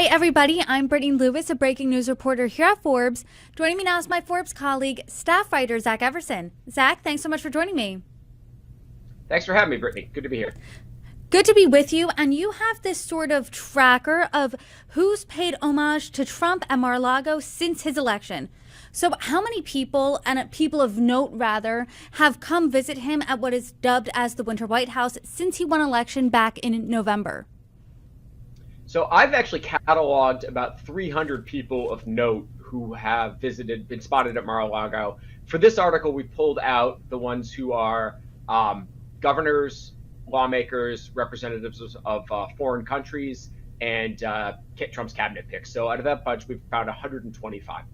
Hi, everybody. I'm Brittany Lewis, a breaking news reporter here at Forbes. Joining me now is my Forbes colleague, staff writer Zach Everson. Zach, thanks so much for joining me. Thanks for having me, Brittany. Good to be here. Good to be with you. And you have this sort of tracker of who's paid homage to Trump at Mar-A-Lago since his election. So how many people, and people of note rather, have come visit him at what is dubbed as the Winter White House since he won election back in November? So I've actually cataloged about 300 people of note who have been spotted at Mar-A-Lago. For this article, we pulled out the ones who are governors, lawmakers, representatives of foreign countries, and Trump's cabinet picks. So out of that bunch, we've found 125.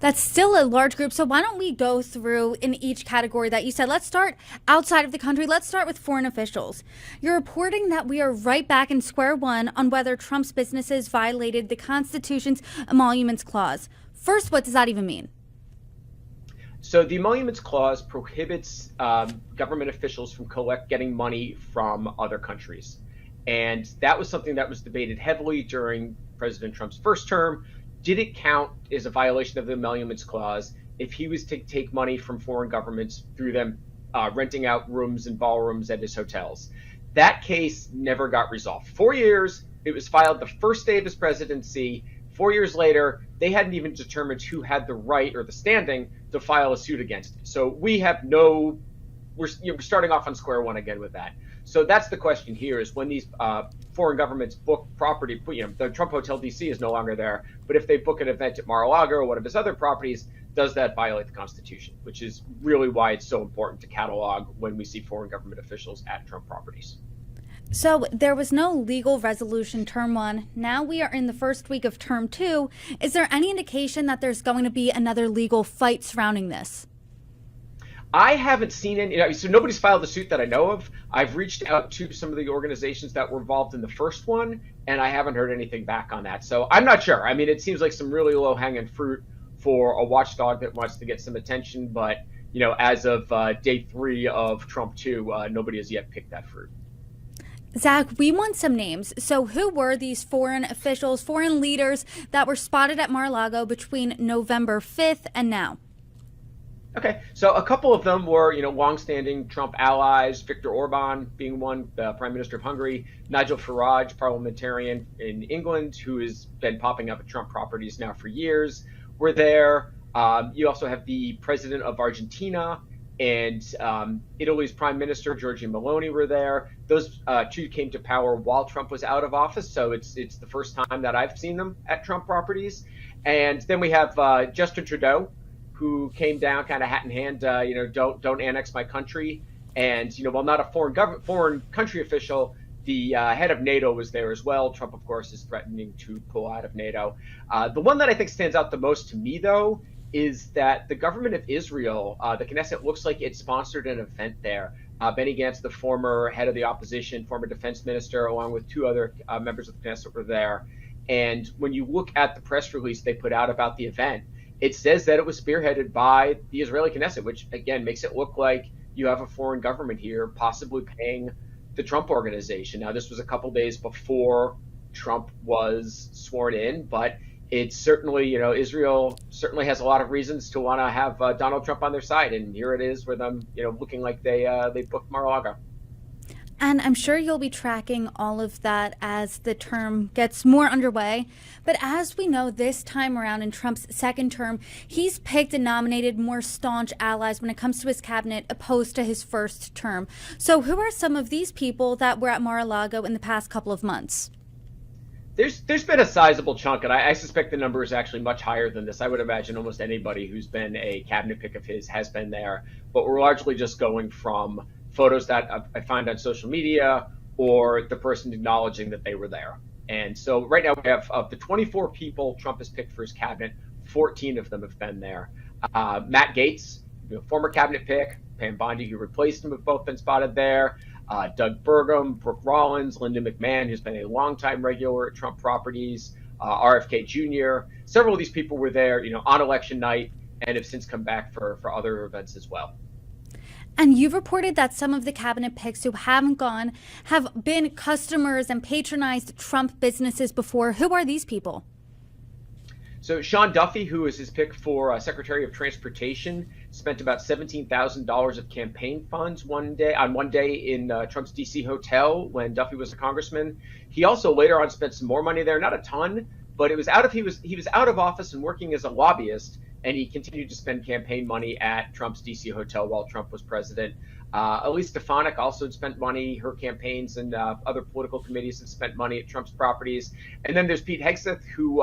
That's still a large group. So why don't we go through in each category that you said? Let's start outside of the country. Let's start with foreign officials. You're reporting that we are right back in square one on whether Trump's businesses violated the Constitution's emoluments clause. First, what does that even mean? So the emoluments clause prohibits government officials from getting money from other countries. And that was something that was debated heavily during President Trump's first term. Did it count as a violation of the emoluments clause if he was to take money from foreign governments through them renting out rooms and ballrooms at his hotels? That case never got resolved. 4 years, it was filed the first day of his presidency. 4 years later, they hadn't even determined who had the right or the standing to file a suit against it. So we're starting off on square one again with that. So that's the question here: is when these foreign governments book property, the Trump Hotel DC is no longer there, but if they book an event at Mar-A-Lago or one of his other properties, does that violate the Constitution? Which is really why it's so important to catalog when we see foreign government officials at Trump properties. So there was no legal resolution term one. Now we are in the first week of term two. Is there any indication that there's going to be another legal fight surrounding this? I haven't seen any, so nobody's filed a suit that I know of. I've reached out to some of the organizations that were involved in the first one, and I haven't heard anything back on that. So I'm not sure. I mean, it seems like some really low-hanging fruit for a watchdog that wants to get some attention, but as of day 3 of Trump 2, nobody has yet picked that fruit. Zach, we want some names. So who were these foreign officials, foreign leaders that were spotted at Mar-A-Lago between November 5th and now? Okay, so a couple of them were, longstanding Trump allies, Viktor Orban being one, the Prime Minister of Hungary, Nigel Farage, parliamentarian in England, who has been popping up at Trump properties now for years, were there. You also have the President of Argentina and Italy's Prime Minister, Giorgia Meloni, were there. Those two came to power while Trump was out of office, so it's the first time that I've seen them at Trump properties. And then we have Justin Trudeau, who came down kind of hat in hand, don't annex my country. And, while not a foreign country official, the head of NATO was there as well. Trump, of course, is threatening to pull out of NATO. The one that I think stands out the most to me, though, is that the government of Israel, the Knesset, looks like it sponsored an event there. Benny Gantz, the former head of the opposition, former defense minister, along with 2 other members of the Knesset were there. And when you look at the press release they put out about the event, it says that it was spearheaded by the Israeli Knesset, which, again, makes it look like you have a foreign government here possibly paying the Trump organization. Now, this was a couple days before Trump was sworn in, but it's certainly, Israel certainly has a lot of reasons to want to have Donald Trump on their side. And here it is with them, looking like they booked Mar-A-Lago. And I'm sure you'll be tracking all of that as the term gets more underway. But as we know, this time around in Trump's second term, he's picked and nominated more staunch allies when it comes to his cabinet opposed to his first term. So who are some of these people that were at Mar-A-Lago in the past couple of months? There's been a sizable chunk, and I suspect the number is actually much higher than this. I would imagine almost anybody who's been a cabinet pick of his has been there. But we're largely just going from photos that I find on social media or the person acknowledging that they were there. And so right now we have, of the 24 people Trump has picked for his cabinet, 14 of them have been there. Matt Gaetz, former cabinet pick, Pam Bondi, who replaced him, have both been spotted there. Doug Burgum, Brooke Rollins, Linda McMahon, who's been a longtime regular at Trump properties, RFK Jr. Several of these people were there, on election night and have since come back for other events as well. And you've reported that some of the cabinet picks who haven't gone have been customers and patronized Trump businesses before. Who are these people? So Sean Duffy, who is his pick for Secretary of Transportation, spent about $17,000 of campaign funds one day in Trump's DC hotel when Duffy was a congressman. He also later on spent some more money there, not a ton, but it was he was out of office and working as a lobbyist, and he continued to spend campaign money at Trump's DC hotel while Trump was president. Elise Stefanik also had spent money. Her campaigns and other political committees have spent money at Trump's properties. And then there's Pete Hegseth, who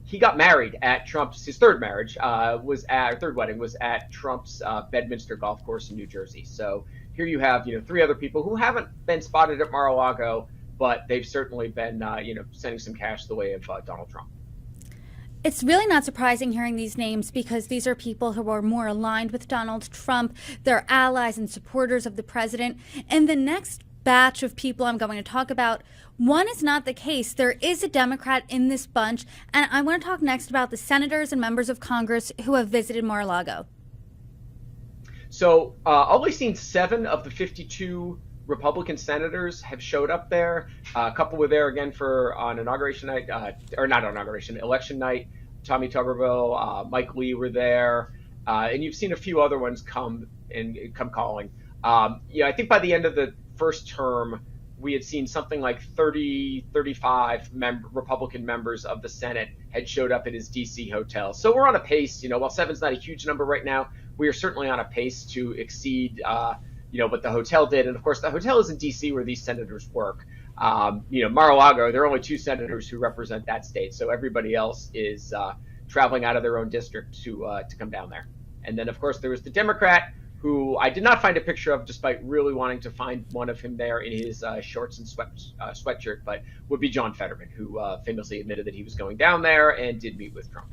he got married at his third wedding was at Trump's Bedminster golf course in New Jersey. So here you have, three other people who haven't been spotted at Mar-A-Lago, but they've certainly been, sending some cash the way of Donald Trump. It's really not surprising hearing these names because these are people who are more aligned with Donald Trump. They're allies and supporters of the president. And the next batch of people I'm going to talk about, one is not the case. There is a Democrat in this bunch. And I want to talk next about the senators and members of Congress who have visited Mar-A-Lago. So only seen 7 of the 52 Republican senators have showed up there. A couple were there again on inauguration night, election night. Tommy Tuberville, Mike Lee were there, and you've seen a few other ones come calling. I think by the end of the first term, we had seen something like 35 Republican members of the Senate had showed up at his DC hotel. So we're on a pace, while 7's not a huge number right now, we are certainly on a pace to exceed what the hotel did. And of course, the hotel is in DC where these senators work. Mar-A-Lago, there are only 2 senators who represent that state. So everybody else is traveling out of their own district to come down there. And then, of course, there was the Democrat who I did not find a picture of, despite really wanting to find one of him there in his shorts and sweatshirt, but would be John Fetterman, who famously admitted that he was going down there and did meet with Trump.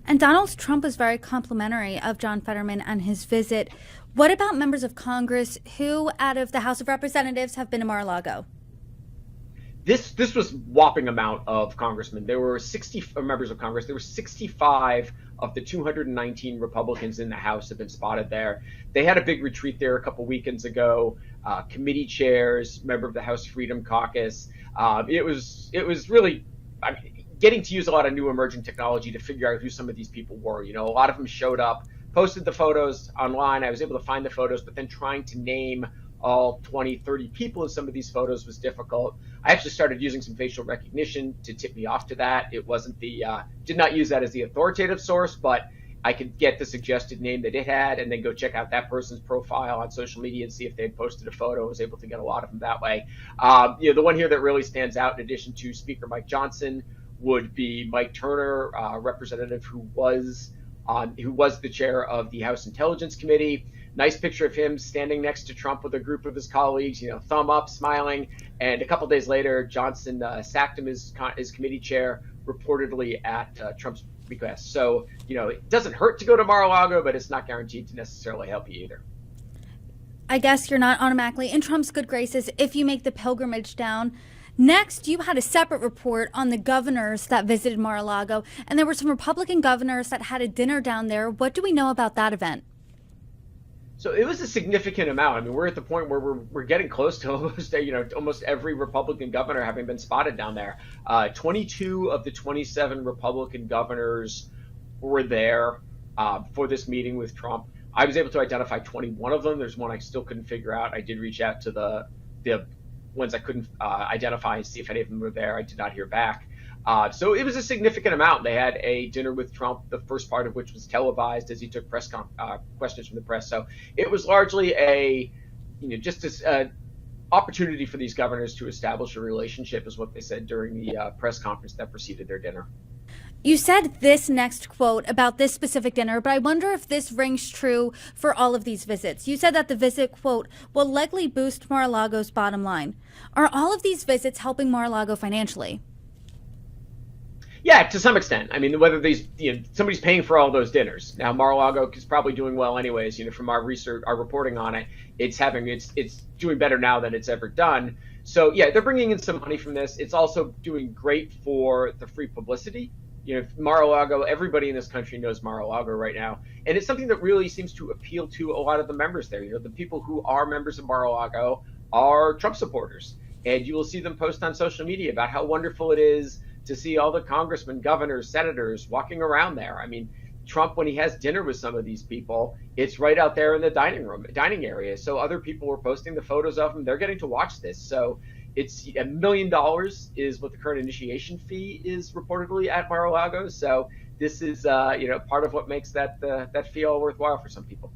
And Donald Trump was very complimentary of John Fetterman and his visit. What about members of Congress who, out of the House of Representatives, have been to Mar-A-Lago? This was whopping amount of congressmen. There were 60 members of Congress. There were 65 of the 219 Republicans in the House have been spotted there. They had a big retreat there a couple weekends ago. Committee chairs, member of the House Freedom Caucus. It was really getting to use a lot of new emerging technology to figure out who some of these people were. A lot of them showed up, posted the photos online. I was able to find the photos, but then trying to name all 20, 30 people in some of these photos was difficult. I actually started using some facial recognition to tip me off to that. It wasn't did not use that as the authoritative source, but I could get the suggested name that it had and then go check out that person's profile on social media and see if they had posted a photo. I was able to get a lot of them that way. The one here that really stands out, in addition to Speaker Mike Johnson, would be Mike Turner, representative who was the chair of the House Intelligence Committee. Nice picture of him standing next to Trump with a group of his colleagues, thumb up, smiling. And a couple days later, Johnson sacked him as committee chair, reportedly at Trump's request. So, it doesn't hurt to go to Mar-A-Lago, but it's not guaranteed to necessarily help you either. I guess you're not automatically in Trump's good graces if you make the pilgrimage down. Next, you had a separate report on the governors that visited Mar-A-Lago, and there were some Republican governors that had a dinner down there. What do we know about that event? So it was a significant amount. We're at the point where we're getting close to almost every Republican governor having been spotted down there. 22 of the 27 Republican governors were there for this meeting with Trump. I was able to identify 21 of them. There's one I still couldn't figure out. I did reach out to the ones I couldn't identify and see if any of them were there. I did not hear back. So it was a significant amount. They had a dinner with Trump, the first part of which was televised as he took questions from the press. So it was largely just this opportunity for these governors to establish a relationship, is what they said during the press conference that preceded their dinner. You said this next quote about this specific dinner, but I wonder if this rings true for all of these visits. You said that the visit, quote, will likely boost Mar-A-Lago's bottom line. Are all of these visits helping Mar-A-Lago financially? Yeah, to some extent. Whether these, somebody's paying for all those dinners. Now, Mar-A-Lago is probably doing well anyways. From our research, our reporting on it, it's doing better now than it's ever done. So yeah, they're bringing in some money from this. It's also doing great for the free publicity Mar-A-Lago, everybody in this country knows Mar-A-Lago right now. And it's something that really seems to appeal to a lot of the members there. The people who are members of Mar-A-Lago are Trump supporters. And you will see them post on social media about how wonderful it is to see all the congressmen, governors, senators walking around there. I mean, Trump, when he has dinner with some of these people, it's right out there in the dining area. So other people were posting the photos of him. They're getting to watch this. So it's $1 million is what the current initiation fee is reportedly at Mar-A-Lago. So this is, part of what makes that fee all worthwhile for some people.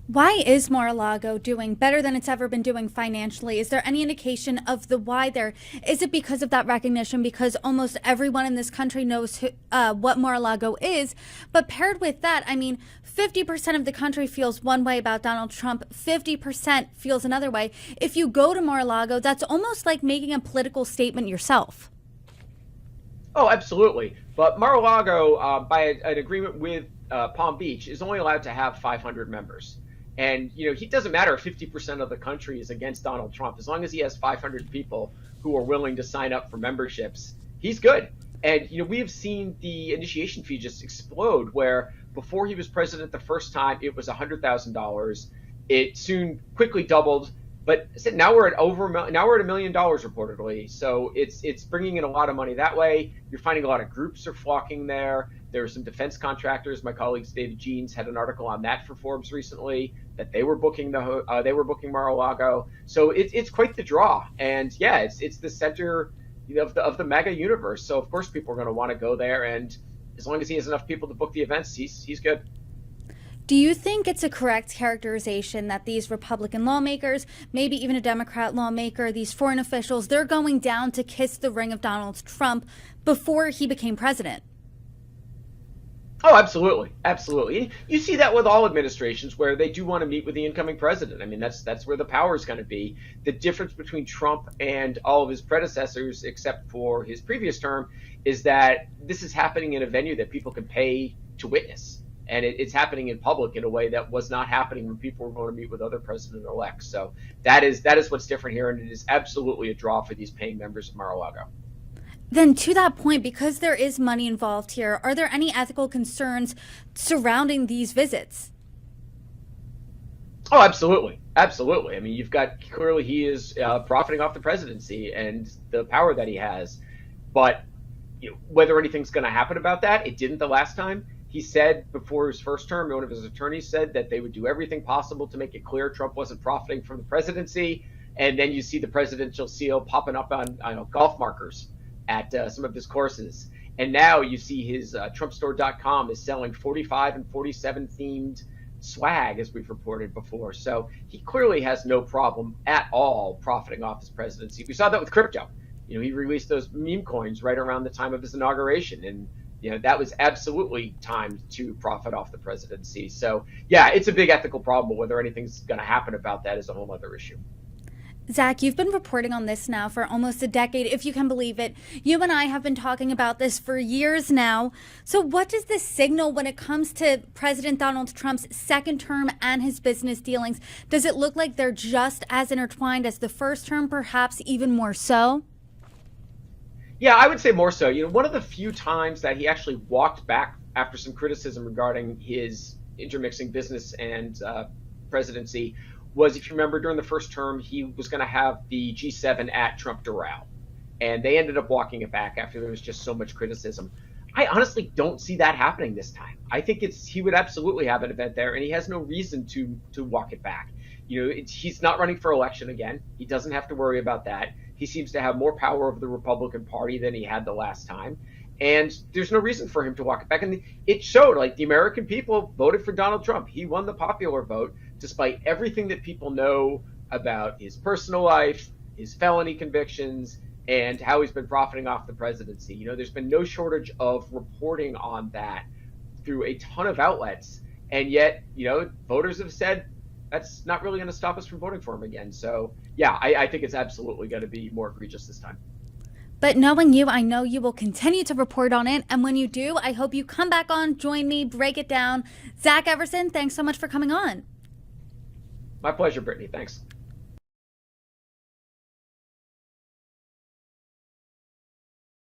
Why is Mar-A-Lago doing better than it's ever been doing financially? Is there any indication of the why there? Is it because of that recognition? Because almost everyone in this country knows what Mar-A-Lago is. But paired with that, I mean, 50% of the country feels one way about Donald Trump. 50% feels another way. If you go to Mar-A-Lago, that's almost like making a political statement yourself. Oh, absolutely. But Mar-A-Lago, by an agreement with Palm Beach, is only allowed to have 500 members. And, he doesn't matter if 50% of the country is against Donald Trump. As long as he has 500 people who are willing to sign up for memberships, he's good. And, we have seen the initiation fee just explode, where before he was president the first time, it was $100,000. It soon quickly doubled. But now we're at $1 million reportedly. So it's bringing in a lot of money that way. You're finding a lot of groups are flocking there. There are some defense contractors. My colleague David Jeans had an article on that for Forbes recently, that they were booking Mar-A-Lago. So it's quite the draw. And yeah, it's the center of the mega universe. So of course people are going to want to go there. And as long as he has enough people to book the events, he's good. Do you think it's a correct characterization that these Republican lawmakers, maybe even a Democrat lawmaker, these foreign officials, they're going down to kiss the ring of Donald Trump before he became president? Oh, absolutely. Absolutely. You see that with all administrations where they do want to meet with the incoming president. I mean, that's where the power is going to be. The difference between Trump and all of his predecessors, except for his previous term, is that this is happening in a venue that people can pay to witness. And it's happening in public in a way that was not happening when people were going to meet with other president-elects. So that is what's different here, and it is absolutely a draw for these paying members of Mar-A-Lago. Then to that point, because there is money involved here, are there any ethical concerns surrounding these visits? Oh, absolutely. Absolutely. I mean, you've got clearly he is profiting off the presidency and the power that he has. But whether anything's going to happen about that, it didn't the last time. He said before his first term, one of his attorneys said that they would do everything possible to make it clear Trump wasn't profiting from the presidency. And then you see the presidential seal popping up on golf markers at some of his courses. And now you see his trumpstore.com is selling 45 and 47 themed swag, as we've reported before. So he clearly has no problem at all profiting off his presidency. We saw that with crypto. He released those meme coins right around the time of his inauguration. And that was absolutely timed to profit off the presidency. So, yeah, it's a big ethical problem, but whether anything's going to happen about that is a whole other issue. Zach, you've been reporting on this now for almost a decade, if you can believe it. You and I have been talking about this for years now. So what does this signal when it comes to President Donald Trump's second term and his business dealings? Does it look like they're just as intertwined as the first term, perhaps even more so? Yeah, I would say more so. One of the few times that he actually walked back after some criticism regarding his intermixing business and presidency was, if you remember, during the first term, he was going to have the G7 at Trump Doral. And they ended up walking it back after there was just so much criticism. I honestly don't see that happening this time. I think he would absolutely have an event there, and he has no reason to walk it back. He's not running for election again. He doesn't have to worry about that. He seems to have more power over the Republican Party than he had the last time. And there's no reason for him to walk it back. And it showed, the American people voted for Donald Trump. He won the popular vote, despite everything that people know about his personal life, his felony convictions, and how he's been profiting off the presidency. There's been no shortage of reporting on that through a ton of outlets. And yet, voters have said that's not really going to stop us from voting for him again. So, yeah, I think it's absolutely going to be more egregious this time. But knowing you, I know you will continue to report on it. And when you do, I hope you come back on, join me, break it down. Zach Everson, thanks so much for coming on. My pleasure, Brittany. Thanks.